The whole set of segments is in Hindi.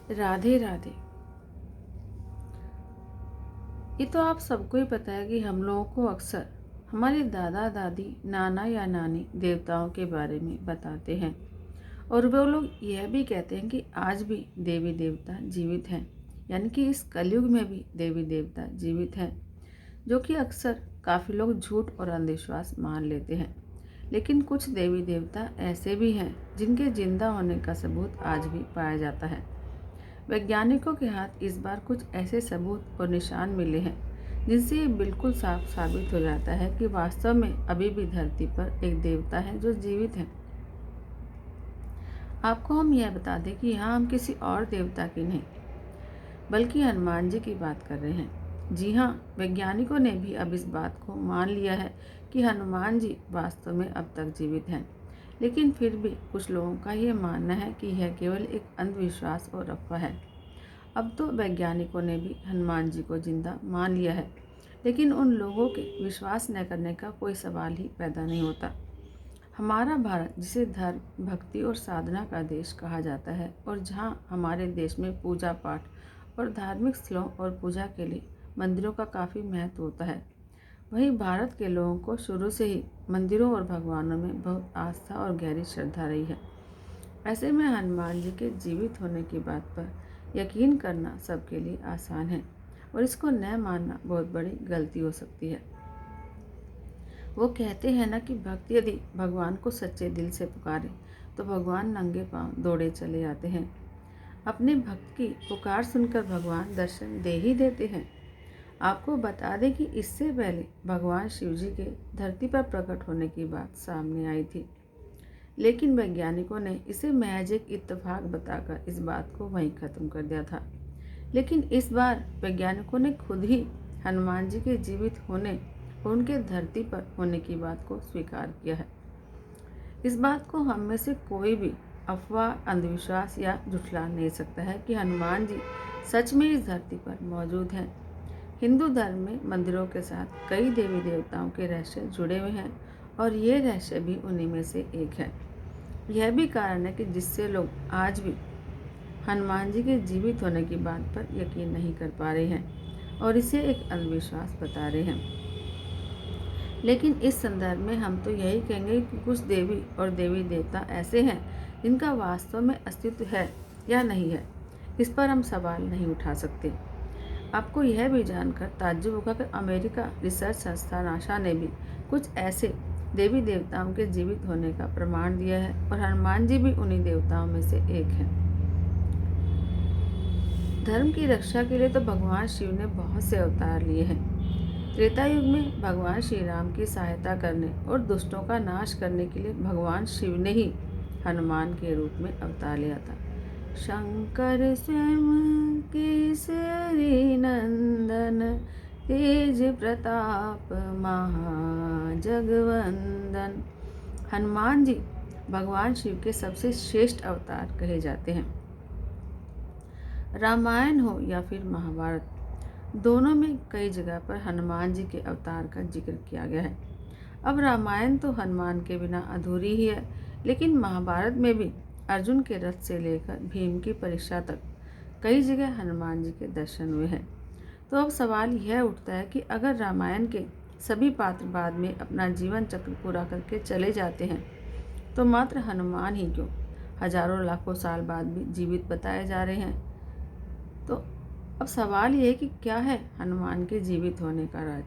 राधे राधे। ये तो आप सबको ही पता है कि हम लोगों को अक्सर हमारे दादा दादी, नाना या नानी देवताओं के बारे में बताते हैं और वो लोग यह भी कहते हैं कि आज भी देवी देवता जीवित हैं, यानी कि इस कलयुग में भी देवी देवता जीवित हैं, जो कि अक्सर काफ़ी लोग झूठ और अंधविश्वास मान लेते हैं। लेकिन कुछ देवी देवता ऐसे भी हैं जिनके जिंदा होने का सबूत आज भी पाया जाता है। वैज्ञानिकों के हाथ इस बार कुछ ऐसे सबूत और निशान मिले हैं जिनसे ये बिल्कुल साफ साबित हो जाता है कि वास्तव में अभी भी धरती पर एक देवता है जो जीवित है। आपको हम यह बता दें कि यहाँ हम किसी और देवता की नहीं बल्कि हनुमान जी की बात कर रहे हैं। जी हाँ, वैज्ञानिकों ने भी अब इस बात को मान लिया है कि हनुमान जी वास्तव में अब तक जीवित हैं। लेकिन फिर भी कुछ लोगों का यह मानना है कि यह केवल एक अंधविश्वास और अफवाह है। अब तो वैज्ञानिकों ने भी हनुमान जी को जिंदा मान लिया है, लेकिन उन लोगों के विश्वास न करने का कोई सवाल ही पैदा नहीं होता। हमारा भारत, जिसे धर्म, भक्ति और साधना का देश कहा जाता है और जहाँ हमारे देश में पूजा पाठ और धार्मिक स्थलों और पूजा के लिए मंदिरों का काफ़ी महत्व होता है, वहीं भारत के लोगों को शुरू से ही मंदिरों और भगवानों में बहुत आस्था और गहरी श्रद्धा रही है। ऐसे में हनुमान जी के जीवित होने की बात पर यकीन करना सबके लिए आसान है और इसको न मानना बहुत बड़ी गलती हो सकती है। वो कहते हैं ना कि भक्त यदि भगवान को सच्चे दिल से पुकारे तो भगवान नंगे पांव दौड़े चले आते हैं। अपने भक्त की पुकार सुनकर भगवान दर्शन दे ही देते हैं। आपको बता दें कि इससे पहले भगवान शिव जी के धरती पर प्रकट होने की बात सामने आई थी, लेकिन वैज्ञानिकों ने इसे महज एक इत्तेफाक बताकर इस बात को वहीं खत्म कर दिया था। लेकिन इस बार वैज्ञानिकों ने खुद ही हनुमान जी के जीवित होने और उनके धरती पर होने की बात को स्वीकार किया है। इस बात को हम में से कोई भी अफवाह, अंधविश्वास या झुठला नहीं सकता है कि हनुमान जी सच में इस धरती पर मौजूद हैं। हिंदू धर्म में मंदिरों के साथ कई देवी देवताओं के रहस्य जुड़े हुए हैं और ये रहस्य भी उन्हीं में से एक है। यह भी कारण है कि जिससे लोग आज भी हनुमान जी के जीवित होने की बात पर यकीन नहीं कर पा रहे हैं और इसे एक अंधविश्वास बता रहे हैं। लेकिन इस संदर्भ में हम तो यही कहेंगे कि कुछ देवी और देवी देवता ऐसे हैं जिनका वास्तव में अस्तित्व है या नहीं है, इस पर हम सवाल नहीं उठा सकते। आपको यह भी जानकर ताज्जुब होगा कि अमेरिका रिसर्च संस्थान नासा ने भी कुछ ऐसे देवी देवताओं के जीवित होने का प्रमाण दिया है और हनुमान जी भी उन्हीं देवताओं में से एक हैं। धर्म की रक्षा के लिए तो भगवान शिव ने बहुत से अवतार लिए हैं। त्रेता युग में भगवान श्री राम की सहायता करने और दुष्टों का नाश करने के लिए भगवान शिव ने ही हनुमान के रूप में अवतार लिया था। शंकर स्वयं केसरी नंदन, तेज प्रताप महाजगवंदन। हनुमान जी भगवान शिव के सबसे श्रेष्ठ अवतार कहे जाते हैं। रामायण हो या फिर महाभारत, दोनों में कई जगह पर हनुमान जी के अवतार का जिक्र किया गया है। अब रामायण तो हनुमान के बिना अधूरी ही है, लेकिन महाभारत में भी अर्जुन के रथ से लेकर भीम की परीक्षा तक कई जगह हनुमान जी के दर्शन हुए हैं। तो अब सवाल यह उठता है कि अगर रामायण के सभी पात्र बाद में अपना जीवन चक्र पूरा करके चले जाते हैं, तो मात्र हनुमान ही क्यों हजारों लाखों साल बाद भी जीवित बताए जा रहे हैं। तो अब सवाल ये है कि क्या है हनुमान के जीवित होने का राज।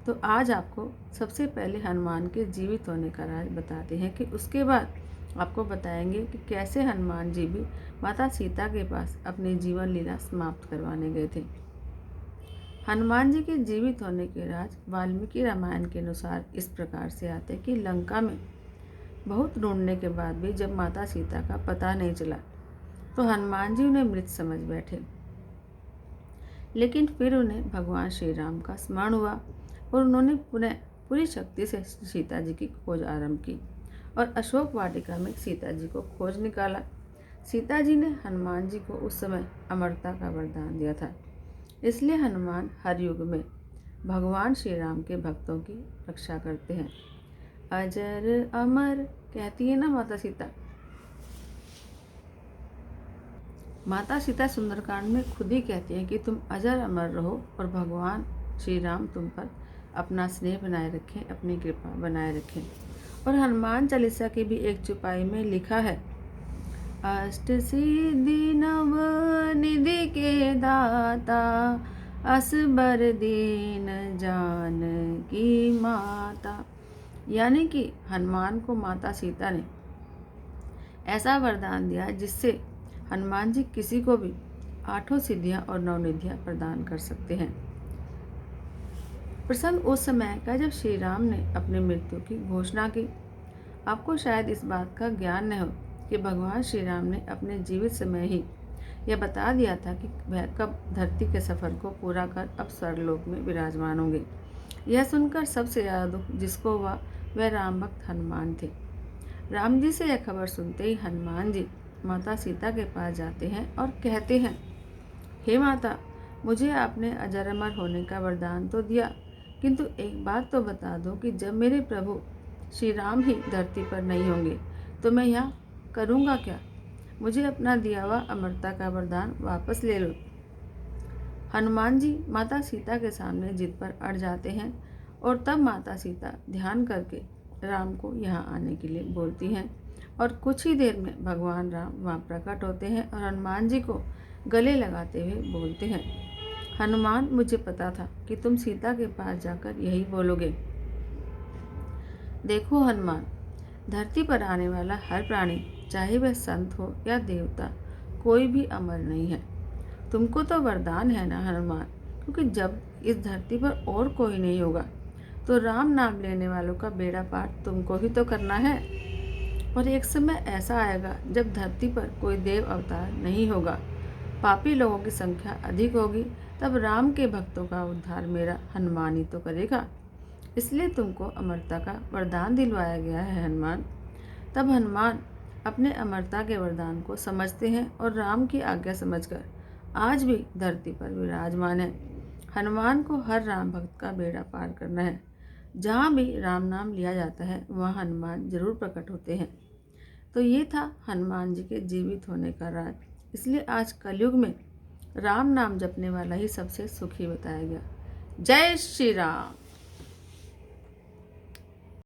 तो आज आपको सबसे पहले हनुमान के जीवित होने का राज बताते हैं, कि उसके बाद आपको बताएंगे कि कैसे हनुमान जी भी माता सीता के पास अपनी जीवन लीला समाप्त करवाने गए थे। हनुमान जी के जीवित होने के राज वाल्मीकि रामायण के अनुसार इस प्रकार से आते कि लंका में बहुत ढूंढने के बाद भी जब माता सीता का पता नहीं चला, तो हनुमान जी उन्हें मृत समझ बैठे। लेकिन फिर उन्हें भगवान श्री राम का स्मरण हुआ और उन्होंने पुनः पूरी शक्ति से सीता जी की खोज आरंभ की और अशोक वाटिका में सीता जी को खोज निकाला। सीता जी ने हनुमान जी को उस समय अमरता का वरदान दिया था, इसलिए हनुमान हर युग में भगवान श्री राम के भक्तों की रक्षा करते हैं। अजर अमर कहती है ना माता सीता। माता सीता सुंदरकांड में खुद ही कहती हैं कि तुम अजर अमर रहो और भगवान श्री राम तुम पर अपना स्नेह बनाए रखें, अपनी कृपा बनाए रखें। और हनुमान चालीसा की भी एक चौपाई में लिखा है, अष्ट सिद्धि नव निधि के दाता, असबर दीन जानकी माता। यानी कि हनुमान को माता सीता ने ऐसा वरदान दिया जिससे हनुमान जी किसी को भी 8 सिद्धियां और 9 निधियां प्रदान कर सकते हैं। प्रसंग उस समय का जब श्री राम ने अपनी मृत्यु की घोषणा की। आपको शायद इस बात का ज्ञान न हो कि भगवान श्री राम ने अपने जीवित समय ही यह बता दिया था कि वह कब धरती के सफर को पूरा कर अब स्वर्गलोक में विराजमान होंगे। यह सुनकर सबसे ज़्यादा दुख जिसको हुआ वह राम भक्त हनुमान थे। राम जी से यह खबर सुनते ही हनुमान जी माता सीता के पास जाते हैं और कहते हैं, हे माता, मुझे आपने अजर अमर होने का वरदान तो दिया, किंतु एक बात तो बता दो कि जब मेरे प्रभु श्री राम ही धरती पर नहीं होंगे तो मैं यहाँ करूँगा क्या? मुझे अपना दिया हुआ अमरता का वरदान वापस ले लो। हनुमान जी माता सीता के सामने जिद पर अड़ जाते हैं और तब माता सीता ध्यान करके राम को यहाँ आने के लिए बोलती हैं और कुछ ही देर में भगवान राम वहाँ प्रकट होते हैं और हनुमान जी को गले लगाते हुए बोलते हैं, हनुमान, मुझे पता था कि तुम सीता के पास जाकर यही बोलोगे। देखो हनुमान, धरती पर आने वाला हर प्राणी, चाहे वह संत हो या देवता, कोई भी अमर नहीं है। तुमको तो वरदान है ना हनुमान, क्योंकि जब इस धरती पर और कोई नहीं होगा तो राम नाम लेने वालों का बेड़ा पार तुमको ही तो करना है। और एक समय ऐसा आएगा जब धरती पर कोई देव अवतार नहीं होगा, पापी लोगों की संख्या अधिक होगी, तब राम के भक्तों का उद्धार मेरा हनुमान ही तो करेगा। इसलिए तुमको अमरता का वरदान दिलवाया गया है हनुमान। तब हनुमान अपने अमरता के वरदान को समझते हैं और राम की आज्ञा समझकर आज भी धरती पर विराजमान है। हनुमान को हर राम भक्त का बेड़ा पार करना है। जहाँ भी राम नाम लिया जाता है वहाँ हनुमान जरूर प्रकट होते हैं। तो ये था हनुमान जी के जीवित होने का राज। इसलिए आज कलयुग में राम नाम जपने वाला ही सबसे सुखी बताया गया। जय श्री राम।